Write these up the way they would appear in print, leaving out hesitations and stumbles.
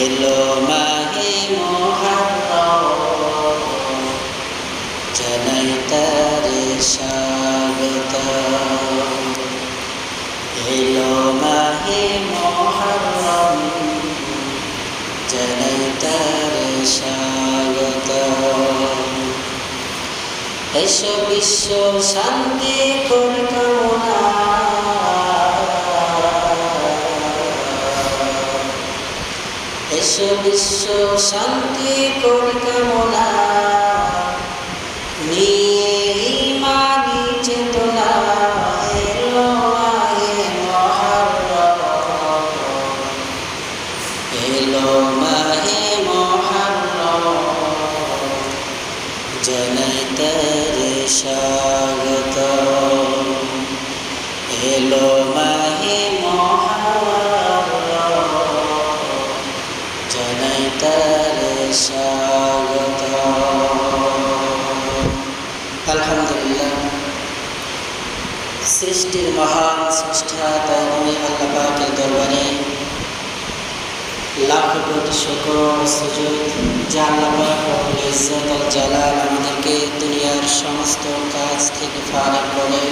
এলো মাহে মুহররম জানাই তারে স্বাগতম। এলো মাহে মুহররম জানাই তারে স্বাগতম। এসো বিশ্ব শান্তি করি কামনা, এসো বিশ্ব শান্তি করি কামনা, নিয়ে ইমানি চেতনা। এলো মাহে মুহররম, এলো মাহে মুহররম জানাই তারে স্বাগতম। এলো মাহে মুহররম জানাই তারে স্বাগতম। আলহামদুলিল্লাহ, সৃষ্টির মহান স্রষ্টা দয়াময় আল্লাহ পাকের দরবারে লাখ কোটি শুকর সুজুদ যে আল্লাহ পাক রব্বুল ইজ্জত আল জালাল আমাদেরকে দুনিয়ার সমস্ত কাজ থেকে ফারাক করে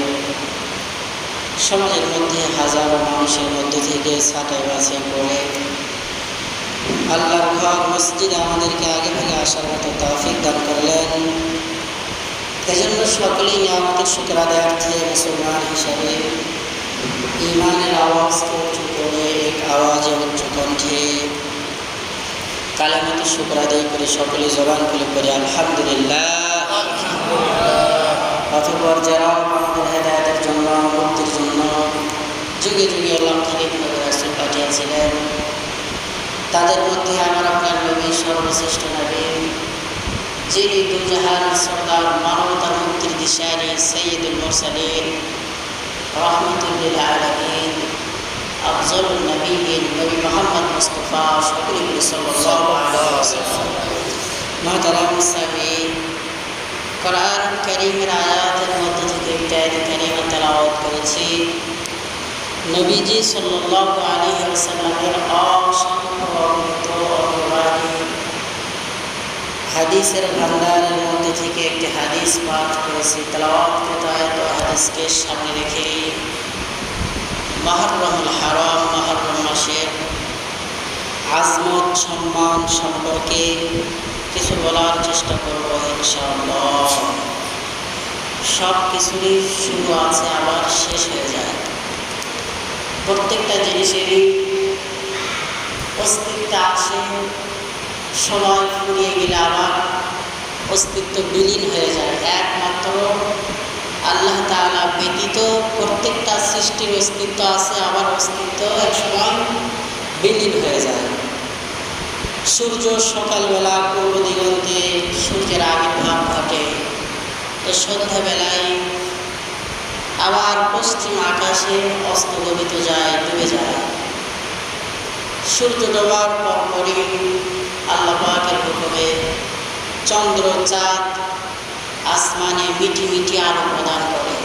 সমাজের মধ্যে হাজারো মানুষের মধ্যে থেকে ছাঁটাই বাছাই করে আল্লাহর ঘর মসজিদে আমাদেরকে আগে থেকে আসার মতো তৌফিক দান করলেন। এজন্য সকলেই নিয়ামতের শুকর আদায়ার্থে মুসলমান হিসাবে ইমানের আওয়াজকে উঁচু করে এক আওয়াজে উচ্চ কণ্ঠে কালেমাতে শুকর আদায় করে সকলে জবান খুলে পড়ে আলহামদুলিল্লাহ। অতঃপর যারা আমাদের হেদায়েতের জন্য মুক্তির জন্য যুগে যুগে লক্ষাধিক নবী রাসূল পাঠিয়েছিলেন, তাদের মধ্যে আমার আপনার নবী সর্বশ্রেষ্ঠ নবী, যিনি দুজাহানের সরদার, মানবতার মুক্তির দিশারি, সাইয়্যিদুল মুরসালিন, রাহমাতুল লিল আলামিন, আফজলুন নবিয়্যিন, নবী মুহাম্মদ মুস্তাফা সাল্লাল্লাহু আলাইহি ওয়াসাল্লাম। মুহতারাম মুসলিমিন, কোরআন কারীমের আয়াতের মধ্যে থেকে একটি আয়াত কারীমা তেলাওয়াত করেছি। নবীজি সাল্লাল্লাহু আলাইহি ওয়াসাল্লামের অসংখ্য অগণিত হাদিসের ভান্ডারের মধ্যে থেকে একটি হাদিস পাঠ করেছি। তেলাওয়াতকৃত আয়াত ও হাদিসকে সামনে রেখে মুহররমুল হারাম, মুহররম মাসের আজমত সম্মান সম্পর্কে কিছু বলার চেষ্টা করব ইনশাআল্লাহ। সব কিছুরই শুরু আছে, আবার শেষ হয়ে যায়। প্রত্যেকটা জিনিসেরই অস্তিত্ব আসে, সময় ফুরিয়ে গেলে আবার অস্তিত্ব বিলীন হয়ে যায়। একমাত্র আল্লাহ তাআলা ব্যতীত প্রত্যেকটা সৃষ্টির অস্তিত্ব আছে, আবার অস্তিত্ব এক সময় বিলীন হয়ে যায়। সূর্য সকালবেলা পূর্ব দিগন্তে সূর্যের আবির্ভাব ঘটে, তো সন্ধ্যাবেলায় আবার পশ্চিম আকাশে অস্তগমিত যায়, ডুবে যায়। সূর্য ডোবার পরপরই আল্লাহ পাকের হুকুমে চন্দ্র চাঁদ আসমানে মিটি মিটি আলো প্রদান করে।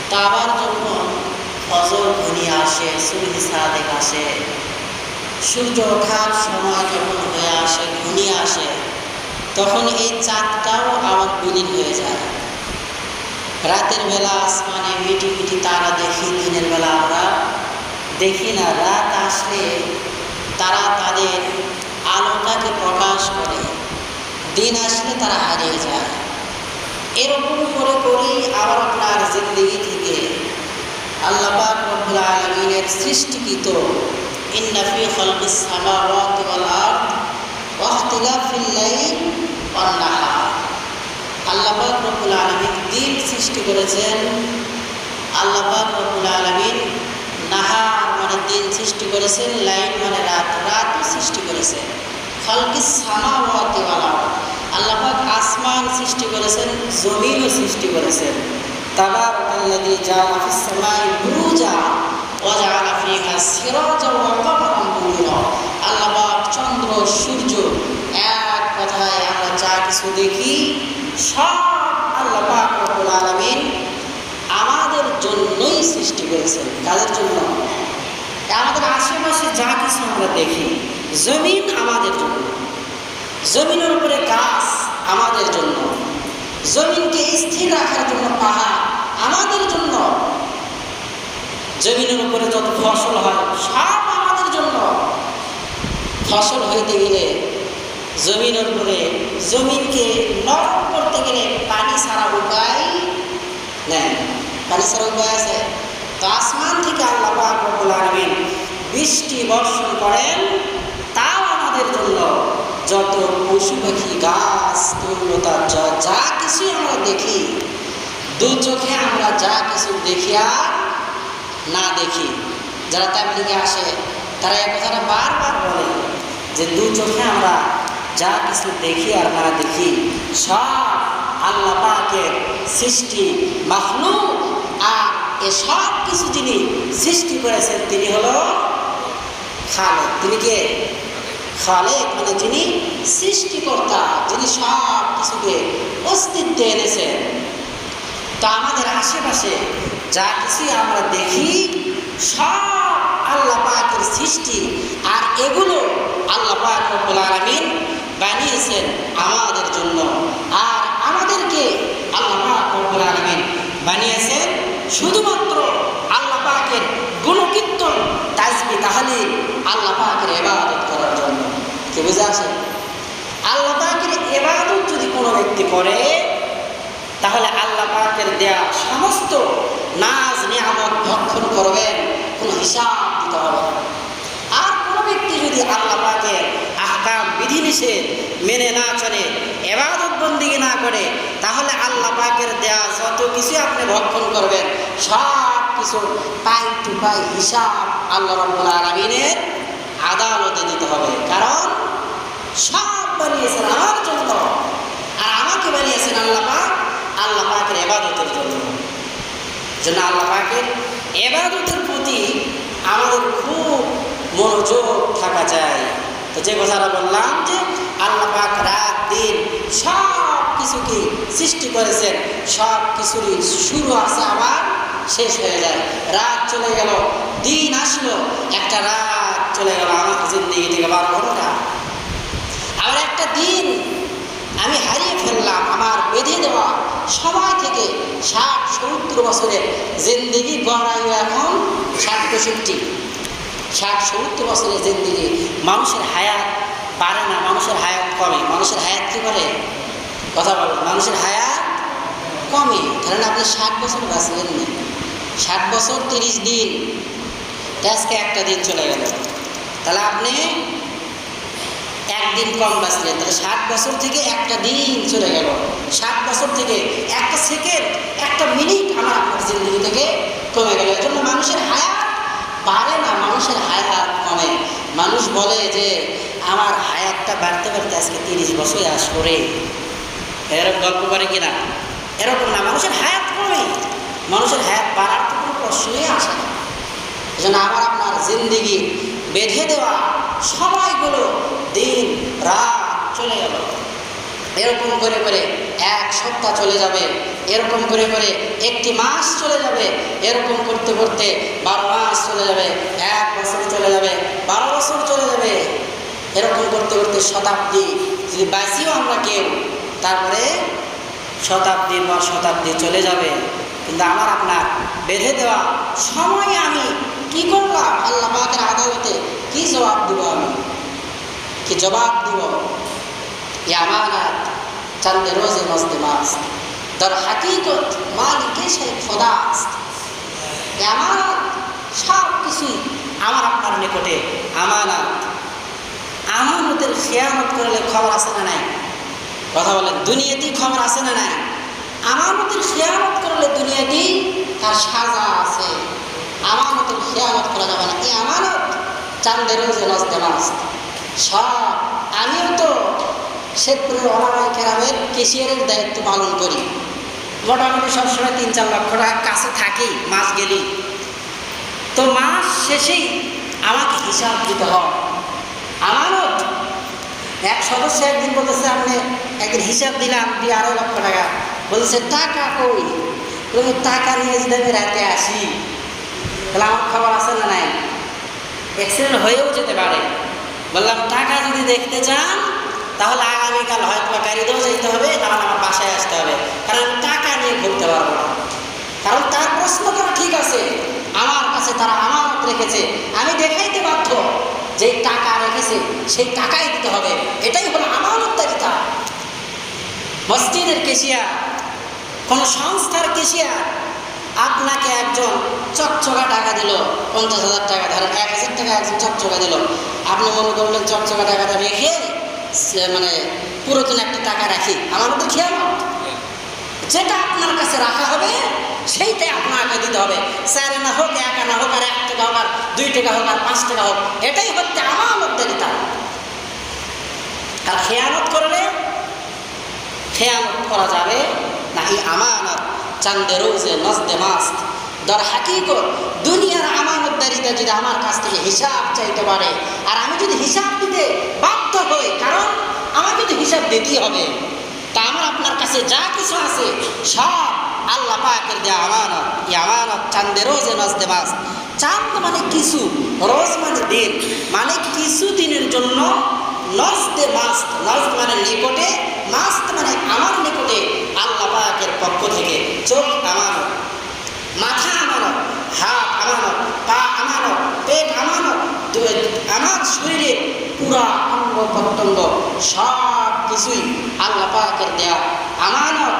তা আবার যখন ফজর ঘনিয়ে আসে, সুবহি সাদেক আসে, সূর্য ওঠার সময় যখন হয়ে আসে, ঘনিয়ে আসে, তখন এই চাঁদটাও আবার বিলীন হয়ে যায়। রাতের বেলা আসমানে মিটি মিটি তারা দেখি, দিনের বেলা আমরা দেখি না। রাত আসলে তারা তাদের আলোটাকে প্রকাশ করে, দিন আসলে তারা হারিয়ে যায়। এরকম করে করেই আবার আপনার জিন্দেগি থেকে আল্লাহ পাক রব্বুল আলামিনের সৃষ্টিকৃত ইন্না ফি খালকিস সামাওয়াতি ওয়াল আরদ ওয়া ইখতিলাফিল লাইল ওয়ান নাহার, আল্লাহ পাক রব্বুল আলামিন দিন সৃষ্টি করেছেন। আল্লাহ পাক রব্বুল আলামিন নাহার মানে দিন সৃষ্টি করেছেন, লাইল মানে রাত, রাতও সৃষ্টি করেছেন। খালকিস সামাওয়াতি ওয়াল আরদ, আল্লাহ পাক আসমান সৃষ্টি করেছেন, জমিনও সৃষ্টি করেছেন। তাবারাকাল্লাযী জাআলা ফিস সামাই বুরুজা ওয়া জাআলা ফিহা সিরাজা ওয়া কমারান মুনিরা, আল্লাহ পাক চন্দ্র সূর্য, এক কথায় আমরা যা কিছু দেখি সব আল্লাহ পাক রব্বুল আলামিন আমাদের জন্যই সৃষ্টি করেছেন। কাদের জন্য? আমাদের আশেপাশে যা কিছু আমরা দেখি জমিন আমাদের জন্য, জমিনের উপরে গাছ আমাদের জন্য, জমিনকে স্থির রাখার জন্য পাহাড় আমাদের জন্য, জমিনের উপরে যত ফসল হয় সব আমাদের জন্য। ফসল হইতে গেলে জমিনের উপরে, জমিনকে নরম করতে গেলে পানি ছাড়া উপায় নেই। পানি ছাড়া উপায় আছে? তো আসমান থেকে আল্লাহ পাক রব্বুল আলামিন বৃষ্টি বর্ষণ করেন, তাও আমাদের জন্য। যত পশু পাখি, গাছ, তরুলতা, যা কিছু আমরা দেখি, দু চোখে আমরা যা কিছু দেখি আর না দেখি, যারা তাবলীগে আসে তারা এই কথাটা বারবার বলে যে দু চোখে আমরা যা কিছু দেখি আর না দেখি সব আল্লাহ পাকের সৃষ্টি মাখলুক। আর এ সব কিছু যিনি সৃষ্টি করেছেন তিনি হলো খালেক। তিনি কে? খালেক, মানে যিনি সৃষ্টিকর্তা, যিনি সব কিছুকে অস্তিত্বে এনেছেন। তা আমাদের আশেপাশে যা কিছুই আমরা দেখি সব আল্লাহ পাকের সৃষ্টি, আর এগুলো আল্লাহ পাক রব্বুল আলামিন বানিয়েছেন আমাদের জন্য। আর আমাদেরকে আল্লাহ পাক রব্বুল আলামিন বানিয়েছেন শুধুমাত্র আল্লাহ পাকের গুণকীর্তন, তাসবিহ, তাহলিল, আল্লাহ পাকের ইবাদত করার জন্য। কি বুঝে আসে? আল্লাহ পাকের ইবাদত যদি কোনো ব্যক্তি করে তাহলে আল্লাহ পাকের দেয়া সমস্ত নাজ নিয়ামত ভক্ষণ করবেন, কোনো হিসাব দিতে হবে না। আর কোনো ব্যক্তি যদি আল্লাহ পাকের আহকাম, বিধিনিষেধ মেনে না চলে, ইবাদত বন্দেগী না করে, তাহলে আল্লাহ পাকের দেয়া যত কিছু আপনি ভক্ষণ করবেন সব কিছু পাই টু পাই হিসাব আল্লাহ রাব্বুল আলামিনের আদালতে দিতে হবে। কারণ সব বানিয়েছেন আমার জন্য, আর আমাকে বানিয়েছেন আল্লাহ পাক আল্লাহ পাকের ইবাদতের জন্য। আল্লাহ পাকের ইবাদতের প্রতি আমাদের খুব মনোযোগ থাকা চাই। তো যে কথাটা বললাম যে আল্লাহ পাক রাত দিন সব কিছুকে সৃষ্টি করেছেন, সব কিছুরই শুরু আছে আবার শেষ হয়ে যায়। রাত চলে গেল, দিন আসলো, একটা রাত চলে গেল আমার জিন্দেগি থেকে 12 ঘন্টা। আবার একটা দিন আমি হারিয়ে ফেললাম আমার বেঁধে দেওয়া সময় থেকে। 60-70 বছরের জিন্দেগি গড়াইও এখন 60-65, 60-70 বছরের জিন্দেগি। মানুষের হায়াত বাড়ে না, মানুষের হায়াত কমে। মানুষের হায়াত কি করে? কথা বলেন। মানুষের হায়াত কমে। ধরেন আপনি 60 বছর বাঁচলেন না, 60 বছর 30 দিন, আজকে একটা দিন চলে গেল, তাহলে আপনি একদিন কম বাঁচলেন। তাহলে 60 বছর থেকে একটা দিন চলে গেল, 60 বছর থেকে একটা সেকেন্ড, একটা মিনিট আমার আপনার জিন্দগি থেকে কমে গেল। এজন্য মানুষের হায়াত বাড়ে না, মানুষের হায়াত কমে। মানুষ বলে যে আমার হায়াতটা বাড়তে বাড়তে আজকে 30 বছর আসবে, এরকম গল্প করে কিনা? এরকম না, মানুষের হায়াত কমে, মানুষের হায়াত বাড়ার তো কোনো প্রশ্নই আসে না। এজন্য আমার আপনার জিন্দেগি বেঁধে দেওয়া সময়গুলো দিন রাত চলে গেল। এরকম করে করে 1 সপ্তাহ চলে যাবে, এরকম করে করে একটি মাস চলে যাবে, এরকম করতে করতে 12 মাস চলে যাবে, 1 বছর চলে যাবে, 12 বছর চলে যাবে, এরকম করতে করতে শতাব্দী যদি বাঁচিও আমরা কেউ, তারপরে শতাব্দীর পর শতাব্দী চলে যাবে। কিন্তু আমার আপনার বেঁধে দেওয়া সময় আমি কি করলাম? আল্লাহ পাকের আদালতে কি জবাব দিব? আমি কি জবাব দিব? ये अमानत चंद रोज़े मज़दमास्त दर हकीकत मालिके से खुदास्त। ये अमानत সব কিছুই আমার আপনার নিকটে আমানত। আমানতের খেয়ানত করলে খবর আছে না নাই? কথা বলেন। দুনিয়াতেই খবর আছে না নাই? আমানতের খেয়ানত করলে দুনিয়াতেই তার সাজা আছে। আমানতের খেয়ানত করা যাবে না। এই আমানত চাঁদে রোজে মজদমাস্ত সব। আমিও তো শেখপুরের ওলামায়ে কেরামের কেশিয়ারের দায়িত্ব পালন করি। মোটামুটি সবসময় 3-4 লক্ষ টাকা কাছে থাকি মাস গেলেই। তো মাস শেষেই আমাকে হিসাব দিতে হয়। আমানত। এক সদস্য একদিন বলতেছে, আপনি একদিন হিসাব দিলাম 2.5 লক্ষ টাকা। বলছে টাকা কই? টাকা নিয়ে যদি আমি রাতে আসি তাহলে আমার খবর আছে না নাই? অ্যাক্সিডেন্ট হয়েও যেতে পারে। বললাম টাকা যদি দেখতে চান তাহলে আগামীকাল হয়তো গাড়িতেও যেতে হবে, তাহলে আমার বাসায় আসতে হবে, কারণ আমি টাকা নিয়ে ঘুরতে পারবো না। কারণ তার প্রশ্ন করা ঠিক আছে, আমার কাছে তারা আমানত রেখেছে, আমি দেখাইতে বাধ্য যেই টাকা রেখেছে সেই টাকাই দিতে হবে, এটাই হলো আমানতদারিতা। মসজিদের কেশিয়ার, কোনো সংস্থার কেশিয়ার আপনাকে একজন চকচকা টাকা দিল, 50,000 টাকা, ধরেন 1,000 টাকা একজন চকচকা দিল, আপনি মনে করলেন চকচকা টাকাটা রেখে মানে পুরাতন একটা টাকা রাখি, আমার মতো খেয়াল যেটা আপনার কাছে রাখা হবে সেইটাই আপনাকে দিতে হবে, 4 আনা হোক, 1 আনা হোক, আর 1 টাকা হোক, আর 2 টাকা হোক, আর 5 টাকা হোক, এটাই হচ্ছে আমানতদারিতা। আর খেয়ানত করলে খেয়ানত করা যাবে না। এই আমানত চান্দে রোজে নজদে মাস্ত দর হাকিকত দুনিয়ার আমানতদারিতা যদি আমার কাছ থেকে হিসাব চাইতে পারে, আর আমি যদি হিসাব দিতে বাধ্য হই, কারণ আমাকে তো হিসাব দিতেই হবে, তা আমার আপনার কাছে যা কিছু আছে সব আল্লাহ পাকের দেয়া আমানত। এই আমানত চান্দে রোজে নজদে মাস্ত, চাঁদ মানে কিছু, রোজ মানে দিন, মানে কিছু দিনের জন্য, নজদে মাস্ত, নজদ মানে নিকটে, মাস্ত মানে আমার নিকটে আল্লাহ পাকের পক্ষ থেকে। চোখ আমানত, মাথা আমানত, হাত আমানত, পা আমানত, পেট আমানত, আমার শরীরে পুরা অঙ্গ প্রত্যঙ্গ সব কিছুই আল্লাহ পাকের দেয়া আমানত।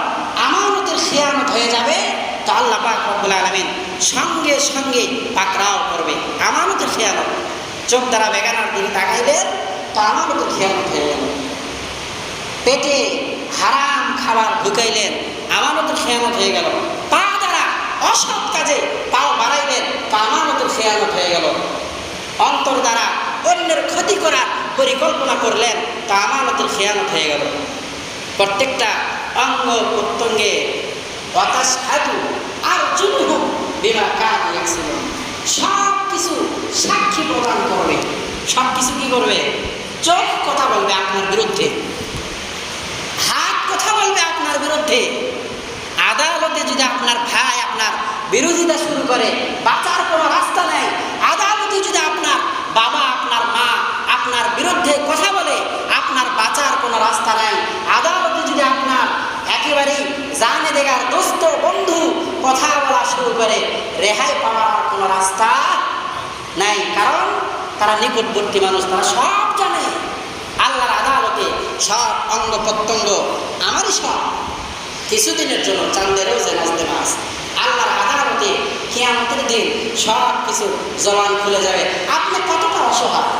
আমানতের খেয়ানত হয়ে যাবে তো আল্লাহ পাক রব্বুল আলামিন সঙ্গে সঙ্গে পাকড়াও করবে। আমানতের খেয়ানত, চোখ দ্বারা বেগানার দিকে তাকাইলেন তো আমানতের খেয়ানত হয়ে গেল, পেটে হারাম খাবার ঢুকাইলেন আমানতের খেয়ানত হয়ে গেল, পা দ্বারা অসৎ কাজে পাও বাড়াইলেন তা আমানতের খেয়ানত হয়ে গেল, অন্তর দ্বারা অন্যের ক্ষতি করার পরিকল্পনা করলেন তা আমানতের খেয়ানত হয়ে গেল। প্রত্যেকটা অঙ্গ প্রত্যঙ্গে ওয়াতাশহাদু আরজুলুহুম বিমা কানু ইয়াকসিবুন, সব কিছু সাক্ষী প্রদান করবে। সব কিছু কি করবে? চোখ কথা বলবে আপনার বিরুদ্ধে, হাত কথা বলবে আপনার বিরুদ্ধে। আদালতে যদি আপনার ভাই আপনার বিরোধিতা শুরু করে, বাঁচার কোনো রাস্তা নেই। আদালতে যদি আপনার বাবা আপনার মা আপনার বিরুদ্ধে কথা বলে, আপনার বাঁচার কোনো রাস্তা নাই। আদালতে যদি আপনার একেবারেই জানে দেগার দোস্ত বন্ধু কথা বলা শুরু করে, রেহাই পাওয়ার কোনো রাস্তা নাই, কারণ তারা নিকটবর্তী মানুষ, তারা সব জানে। আল্লাহর আদালতে সব অঙ্গ প্রত্যঙ্গ আমারই সব কিছুদিনের জন্য চাঁদের রোজে নজদে মাস, আল্লাহর আদালতে কিয়ামতের দিন সব কিছু জবান খুলে যাবে। আপনি কতটা অসহায়,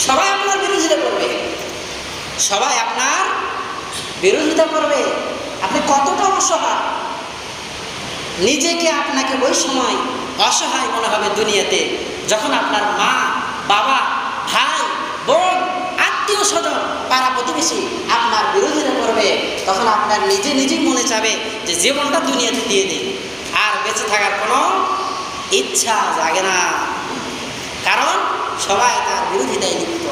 সবাই আপনার বিরোধিতা করবে, সবাই আপনার বিরোধিতা করবে, আপনি কতটা অসহায়। নিজেকে আপনাকে ওই সময় অসহায় মনে হবে দুনিয়াতে, যখন আপনার মা বাবা ভাই বোন আত্মীয় স্বজন পাড়া প্রতিবেশী আপনার বিরোধিতা করবে, তখন আপনার নিজেই মনে চাবে যে জীবনটা দুনিয়াতে দিয়ে দিই, আর বেঁচে থাকার কোনো ইচ্ছা জাগে না, কারণ সবাই তার বিরোধিতায় লিপ্ত।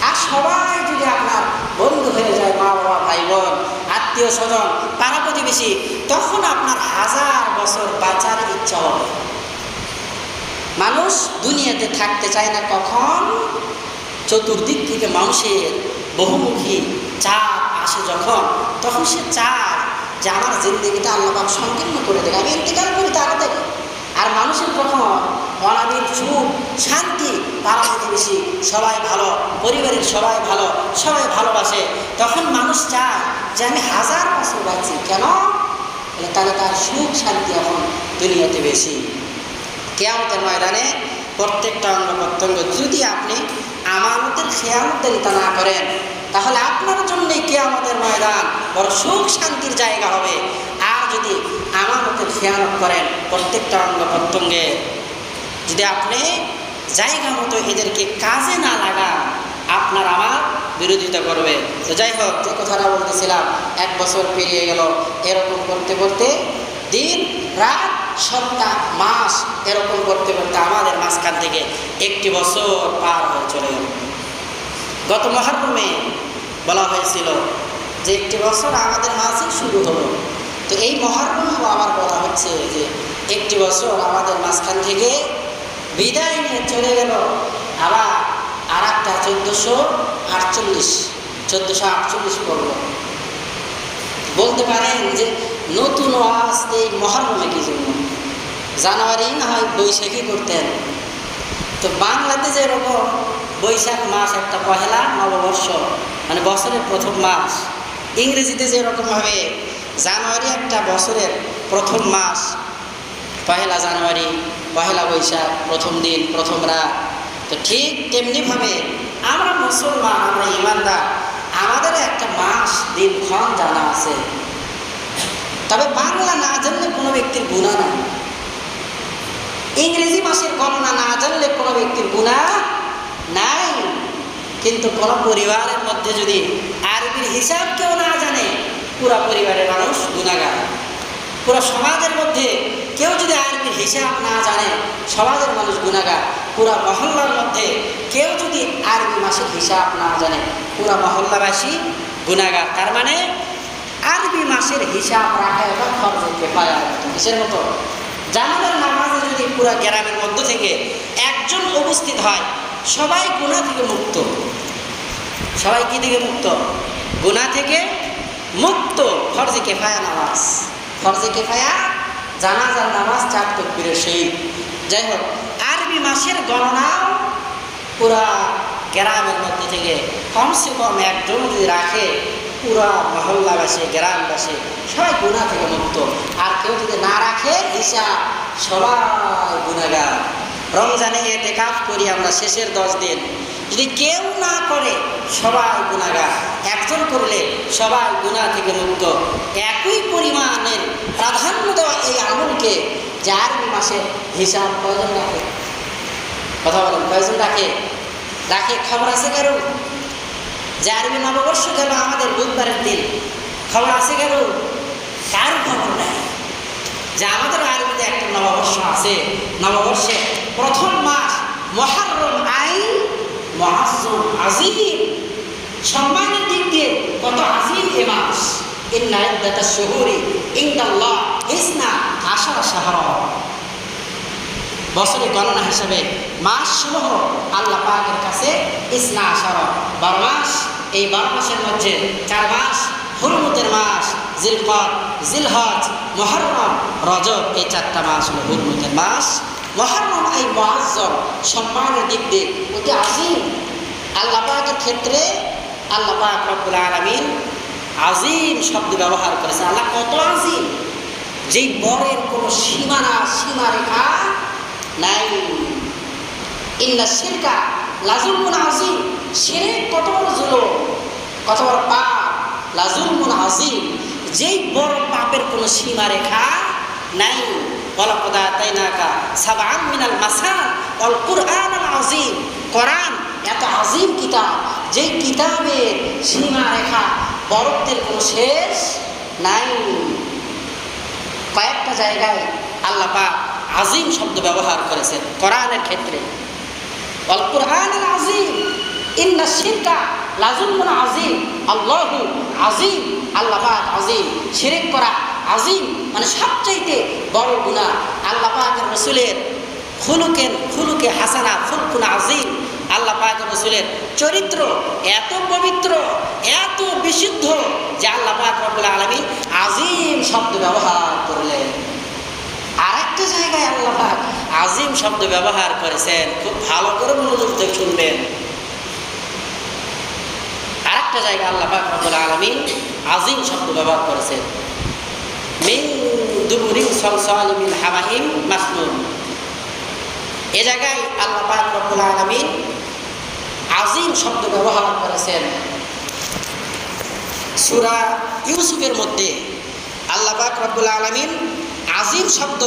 আর সবাই যদি আপনার বন্ধু হয়ে যায়, মা বাবা ভাই বোন আত্মীয় স্বজন পাড়া প্রতিবেশী, তখন আপনার 1000 বছর বাঁচার ইচ্ছা হবে। মানুষ দুনিয়াতে থাকতে চায় না কখন? চতুর্দিক থেকে মানুষের বহুমুখী চাপ আসে যখন, তখন সে চায় যে আমার জিন্দগিটা আল্লাহ পাক সংকীর্ণ করে দেবে, আমি ইন্তেকাল করি তাড়াতাড়ি। আর মানুষের যখন অনাবিল সুখ শান্তি, পাড়া প্রতিবেশী সবাই ভালো, পরিবারের সবাই ভালো, সবাই ভালোবাসে, তখন মানুষ চায় যে আমি 1000 বছর বাঁচি। কেন? তাহলে তার সুখ শান্তি এখন দুনিয়াতে বেশি। কিয়ামতের ময়দানে প্রত্যেকটা অঙ্গ প্রত্যঙ্গ যদি আপনি আমানতের খেয়ানতদারিতা না করেন, তাহলে আপনার জন্যই কিয়ামতের ময়দান বড় সুখ শান্তির জায়গা হবে। আর যদি আমানতের খেয়ানত করেন, প্রত্যেকটা অঙ্গ প্রত্যঙ্গে যদি আপনি জায়গা মতো এদেরকে কাজে না লাগান, আপনার আমার বিরোধিতা করবে। তো যাই হোক, যে কথাটা বলতেছিলাম, 1 বছর পেরিয়ে গেল, এরকম করতে করতে দিন রাত সপ্তাহ মাস এরকম করতে করতে আমাদের মাঝখান থেকে 1টি বছর পার হয়ে চলে গেল। গত মহরমে বলা হয়েছিল যে 1টি বছর আমাদের মাঝে শুরু হলো, তো এই মহরমেও আবার বলা হচ্ছে যে 1টি বছর আমাদের মাঝখান থেকে বিদায় নিয়ে চলে গেল, আবার আর একটা 1448 পড়ল। বলতে পারেন যে নতুন ওয়াজ এই মহরমে কি জন্য? জানুয়ারি না হয় বৈশাখী করতেন। তো বাংলাতে যেরকম বৈশাখ মাস একটা পহেলা নববর্ষ, মানে বছরের প্রথম মাস, ইংরেজিতে যেরকমভাবে জানুয়ারি একটা বছরের প্রথম মাস, পহেলা জানুয়ারি, পহেলা বৈশাখ, প্রথম দিন, প্রথম রাত। তো ঠিক তেমনিভাবে আমরা মুসলমান, আমরা ইমানদার, আমাদের একটা মাস দিনক্ষণ জানা আছে। তবে বাংলা না জানলে কোনো ব্যক্তির গুনাহ নাই, ইংরেজি মাসের গণনা না জানলে কোনো ব্যক্তির গুনাহ নাই। কিন্তু কোনো পরিবারের মধ্যে যদি আরবির হিসাব কেউ না জানে, পুরা পরিবারের মানুষ গুনাহগার। পুরো সমাজের মধ্যে কেউ যদি আরবির হিসাব না জানে, সমাজের মানুষ গুনাহগার। পুরা মহল্লার মধ্যে কেউ যদি আরবি মাসের হিসাব না জানে, পুরা মহল্লাবাসী গুনাহগার। তার মানে আরবি মাসের হিসাব রাখা এটা ফরজে কিফায়া। কিসের মতো? জানাজার নামাজে যদি পুরা গ্রামের মধ্য থেকে একজন উপস্থিত হয়, সবাই গুনাহ থেকে মুক্ত। সবাই কি থেকে মুক্ত? গুনাহ থেকে মুক্ত। ফরজে কিফায়া নামাজ, ফরজে কিফায়া জানাজার নামাজ 4 তাকবীরের সহিত। যাই হোক, আরবি মাসের গণনাও পুরা গ্রামের মধ্যে থেকে কমসে কম একজন যদি রাখে, পুরা মহল্লাবাসী, গ্রামবাসী সবাই গুনাহ থেকে মুক্ত। আর কেউ যদি না রাখে হিসাব, সবাই গুনাহগার। রমজানে ইতিকাফ করি আমরা শেষের 10 দিন, যদি কেউ না করে সবাই গুনাহগার। একজন করলে সবাই গুনাহ থেকে মুক্ত। একই পরিমাণের প্রাধান্য দেওয়া এই আমলকে যে আরবি মাসে হিসাব কয়জন রাখে? কথা বলেন, কয়জন রাখে? খবর আছে কারো? যে আরবি নববর্ষ গেল আমাদের বুধবারের দিন, খবর আছে কারো? কারো খবর নাই যে আমাদের আরবিতে একটা নববর্ষ আছে। নববর্ষে প্রথম মাস মুহররম, আইন মুআজ্জম, আজিম, সম্মানের দিক দিয়ে কত আজিম এ মাস। ইন্না ইদ্দাতাশ শুহুরি ইনদাল্লাহ 12 শাহরা। বছরের গণনা হিসাবে মাস সমূহ আল্লাহ পাকের কাছে 12 মাস। এই 12 মাসের মধ্যে 4 মাস হুরমতের মাস, জিলকদ, জিলহজ, মুহররম, রজব। এই 4টা মাস হলো হুরমতের মাস। মুহররম এই মুআজ্জম, সম্মানের দিক দিয়ে অতি আজিম। আল্লাহ পাকের ক্ষেত্রে আল্লাহ পাক রব্বুল আলামিন আজিম শব্দ ব্যবহার করেছে। আল্লাহ কত আজিম, যেই বরের কোনো সীমারেখা নাই। ইন্না শিরকা লাযুলমুন আযীম, শিরক কত বড় জুলুম, কত বড় পাপ, লাযুলমুন আযীম, যেই বড় পাপের কোনো সীমারেখা নাই। ওয়ালাকাদ আতাইনাকা সাবআন মিনাল মাসান ওয়াল কুরআনাল আযীম। কোরআন এত আযীম কিতাব, যেই কিতাবের সীমারেখা, বরত্বের কোনো শেষ নাই। কয়েকটা জায়গায় আল্লাহ পাক আজিম শব্দ ব্যবহার করেছেন কোরআনের ক্ষেত্রে। ওয়াল কুরআনুল আযীম, ইন্না শিরকা লাযুলমুন আযীম, আল্লাহু আযীম, আল্লাহ পাক আযীম। শিরক করা আযীম, মানে সবচাইতে বড় গুনাহ। আল্লাহ পাকের রাসূলের খুলুকে হাসানা, খুলকুন আযীম। আল্লাহ পাকের রাসূলের চরিত্র এত পবিত্র, এত বিশুদ্ধ যে আল্লাহ পাক রব্বুল আলামিন আযীম শব্দ ব্যবহার করলেন। আরেকটা জায়গায় আল্লাহ পাক আজিম শব্দ ব্যবহার করেছেন, খুব ভালো করে মনোযোগ দিয়ে শুনবেন। আরেকটা জায়গায় আল্লাহ পাক রব্বুল আলামিন আজিম শব্দ ব্যবহার করেছেন, মিন দুবুরিন সালসালিম মিন হামাইম মাসনুন। এ জায়গায় আল্লাহ পাক রব্বুল আলামিন আজিম শব্দ ব্যবহার করেছেন। সূরা ইউসুফের মধ্যে আল্লাহ পাক রব্বুল আলামিন আজিম শব্দ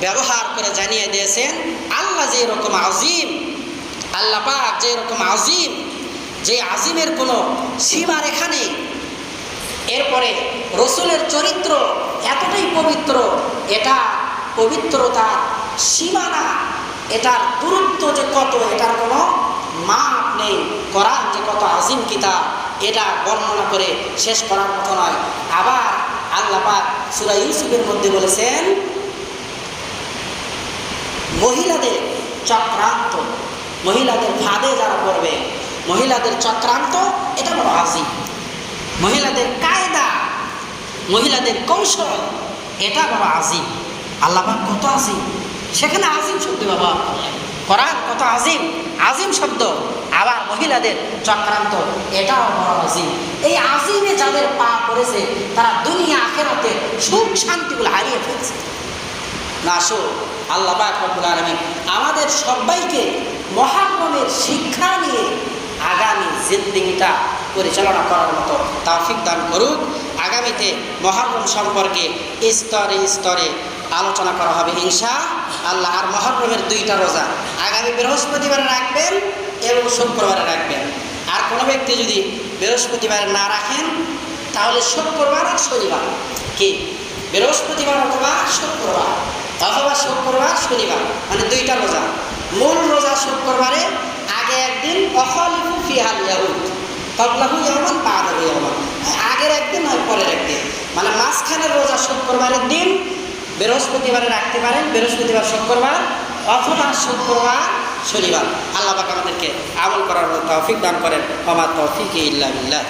ব্যবহার করে জানিয়ে দিয়েছেন আল্লাহ যে রকম আজিম, আল্লাহ পাক যে রকম আজিম, যে আজিমের কোনো সীমারেখা নেই। এরপরে রসুলের চরিত্র এতটাই পবিত্র, এটা পবিত্রতার সীমানা, এটার দূরত্ব যে কত, এটার কোনো মাপ নেই। কোরআন যে কত আজিম কিতাব, এটা বর্ণনা করে শেষ করার মতো নয়। আবার আল্লাহ পাক সূরা ইউসুফের মধ্যে বলেছেন, মহিলাদের চক্রান্ত, মহিলাদের ফাঁদে যারা পড়বে, মহিলাদের চক্রান্ত এটা বড় আজিম, মহিলাদের কায়দা, মহিলাদের কৌশল এটা বড় আজিম। আল্লাহ পাক কত আজিম, সেখানে আজিম শব্দ ব্যবহার করলেন। কোরআন কত আজিম, আজিম শব্দ। আবার মহিলাদের চক্রান্ত এটাও বড় আজিম। এই আজিমে যাদের পা পড়েছে তারা দুনিয়া আখিরাতের সুখ শান্তিগুলো হারিয়ে ফেলছে। না আসো আল্লাহ পাক রব্বুল আলামিন আমাদের সবাইকে মুহররমের শিক্ষা নিয়ে আগামী জিন্দেগিটা পরিচালনা করার মতো তৌফিক দান করুক। আগামীতে মুহররম সম্পর্কে স্তরে স্তরে আলোচনা করা হবে ইনশাআল্লাহ। আর মুহররমের 2টা রোজা আগামী বৃহস্পতিবারে রাখবেন এবং শুক্রবারে রাখবেন। আর কোনো ব্যক্তি যদি বৃহস্পতিবারে না রাখেন তাহলে শুক্রবার আর শনিবার, কি বৃহস্পতিবার অথবা শুক্রবার, অথবা শুক্রবার শনিবার, মানে 2টা রোজা। মূল রোজা শুক্রবারে আগে একদিন অখলিফু ফিহাল ইয়াহুদ ক্বাবলাহু ইয়াওমান বা'দাহু ইয়াওমান, আগের একদিন হয় পরের একদিন, মানে মাঝখানের রোজা শুক্রবারের দিন বৃহস্পতিবারে রাখতে পারেন, বৃহস্পতিবার শুক্রবার অথবা শুক্রবার শনিবার। আল্লাহ পাক আমাদেরকে আমল করার তৌফিক দান করেন। ওয়া মা তৌফিকি ইল্লা বিল্লাহ।